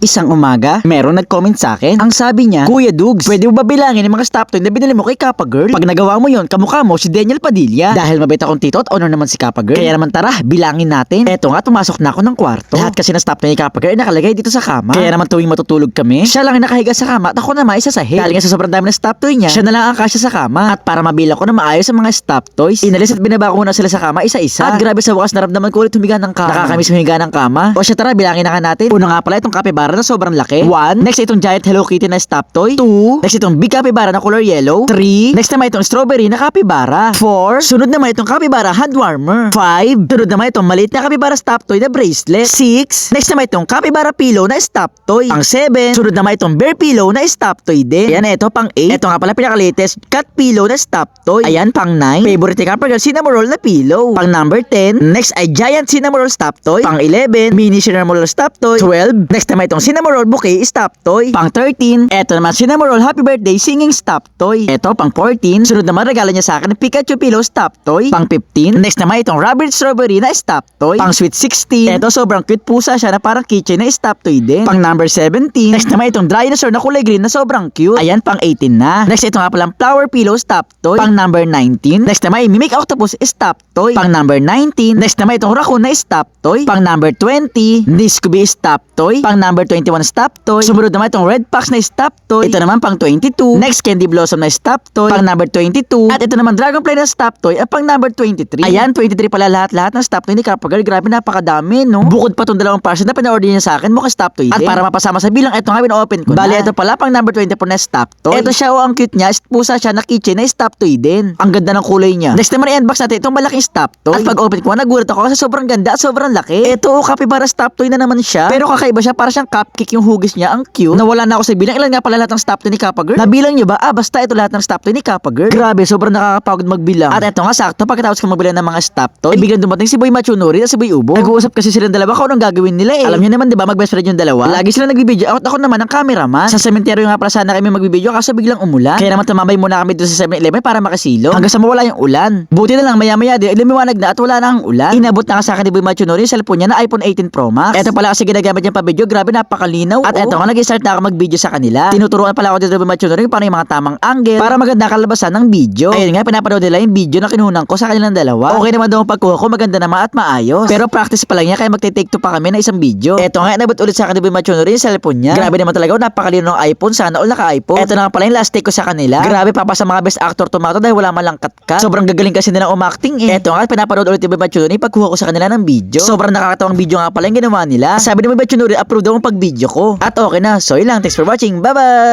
Isang umaga, merong nag-comment sa akin. Ang sabi niya, Kuya Dugs, pwede mo ba bilangin yung mga stop toy na binili mo kay Kappa Girl? Pag nagawa mo yon, kamukha mo si Daniel Padilla. Dahil mabait akong tito at honor naman si Kappa Girl. Kaya naman tara, bilangin natin. Eto nga, tumasok na ako ng kwarto. Lahat kasi na stop toy ni Kappa Girl ay nakalagay dito sa kama. Kaya naman tuwing matutulog kami, siya lang ang nakahiga sa kama at ako naman isa sa head. Dahil nga sa sobrang dami ng stop toy niya, siya na lang ang kasya sa kama. At para mabilang ko na maayos ang mga stop toys, inalis at binaba ko na sila sa kama isa-isa. At grabe sa wakas, naramdaman ko ulit humiga ng kama. Nakakamiss humiga ng kama. O siya, tara, bilangin na nga natin. Una nga pala itong capybara na sobrang laki. 1. Next itong giant Hello Kitty na stop toy. 2. Next itong big capybara na color yellow. 3. Next naman itong strawberry na capybara. 4. Sunod naman itong capybara hand warmer. 5. Sunod naman itong maliit na capybara stop toy na bracelet. 6. Next naman itong capybara pillow na stop toy. Pang 7. Sunod naman itong bear pillow na stop toy din. Ayan, ito pang 8. Ito nga pala pinaka-latest cat pillow na stop toy. Ayan, pang 9. Favorite ni Kappa Girl, cinnamon roll na pillow. Pang number 10. Next ay giant cinnamon roll stop toy. Pang 11. Mini cinnamon roll stop toy. 12. Next naman itong cinnamon roll bouquet stop toy. Pang 13, eto naman cinnamon roll happy birthday singing stop toy. Eto pang 14, sunod naman regalo niya sa akin ng Pikachu pillow stop toy. Pang 15, next naman itong rabbit strawberry na stop toy. Pang sweet 16, eto sobrang cute pusa siya na parang keychain na stop toy din. Pang number 17, next naman itong dinosaur na kulay green na sobrang cute. Ayan, pang 18 na. Next ito nga palang flower pillow stop toy. Pang number 19, next naman ay mimic octopus stop toy. Pang number 19, next naman itong raccoon na stop toy. Pang number 20, Niscooby stop toy. Pang number 21 stop toy. Sumunod naman itong red fox na stop toy. Ito naman pang 22. Next candy blossom na stop toy. Pang number 22. At ito naman dragonfly na stop toy at pang number 23. Ayan, 23 pala lahat-lahat ng stop toy ni Kappa Girl. Grabe, napakadami, no? Bukod pa tong dalawang parcel na pina-order niya sa akin, mukhang stop toy din. At para mapasama sa bilang, ito nga pin-open ko na. Bali, ito pala pang number 24 na stop toy. Ito siya, ang cute niya. Pusa siya na keychain na stop toy din. Ang ganda ng kulay niya. Next naman i-unbox natin itong malaking stop toy. At pag open ko, nagulat ako kasi sobrang ganda at sobrang laki. Ito, capybara stop toy na naman siya. Pero kakaiba siya, para siyang cupcake yung hugis niya. Ang cute. Nawala na ako sa bilang. Ilan nga pala lahat ng stop toy ni Kappa Girl? Nabilang niyo ba? Basta ito lahat ng stop toy ni Kappa Girl. Grabe, sobrang nakakapagod magbilang. At ito nga, sakto, pagkatapos kang magbilang ng mga stop toy, biglang dumating si Boy Machunori at si Boy Ubo. Nag-uusap kasi silang dalawa kung anong gagawin nila eh. Alam niyo naman, di ba, mag-best friend yung dalawa? Lagi sila nagbibideo out. Ako naman ang cameraman. Sa sementeryo nga pala sana kami magbibideo kaso biglang umulan. Kaya naman tumambay muna kami doon sa 7-Eleven para makasilo. Hanggang sa mawala yung ulan. Buti na lang maya-maya din, lumiwanag na at wala na ang ulan. Inabot na nga sa akin ni Boy Machunori yung cellphone niya na iPhone 18 Pro Max. Ito pala kasi ginagamit niyang pa-video. Grabe, napakalinaw. At ito nga, nag-start na ako mag-video sa kanila. Tinuturuan pala ako dito ni Boy Machunori paano yung mga tamang angle para maganda kalabasan ng video. Ayun nga, pinapanood nila yung video na kinunan ko sa kanilang dalawa. Okay naman daw ang pagkuha ko, maganda naman at maayos. Pero practice pa lang niya, kaya magte-take 2 pa kami na isang video. Ito nga, inabot ulit sa akin ni Boy Machunori yung cellphone niya. Grabe naman talaga, napakalinaw ng iPhone. Sana all naka-iPhone. Ito na nga pala yung last take ko sa kanila. Grabe, papasa mga best actor tomato dahil wala man lang cut. Sobrang gagaling kasi nila umacting eh. Ito nga, pinapanood ulit ni Boy Machunori pagkuha ko sa kanila ng video. Sobrang nakakatawang video nga pala yung ginawa nila. Sabi ni Boy Machunori, approve daw ang pag-video ko. At okay na. So yun lang. Thanks for watching. Bye-bye!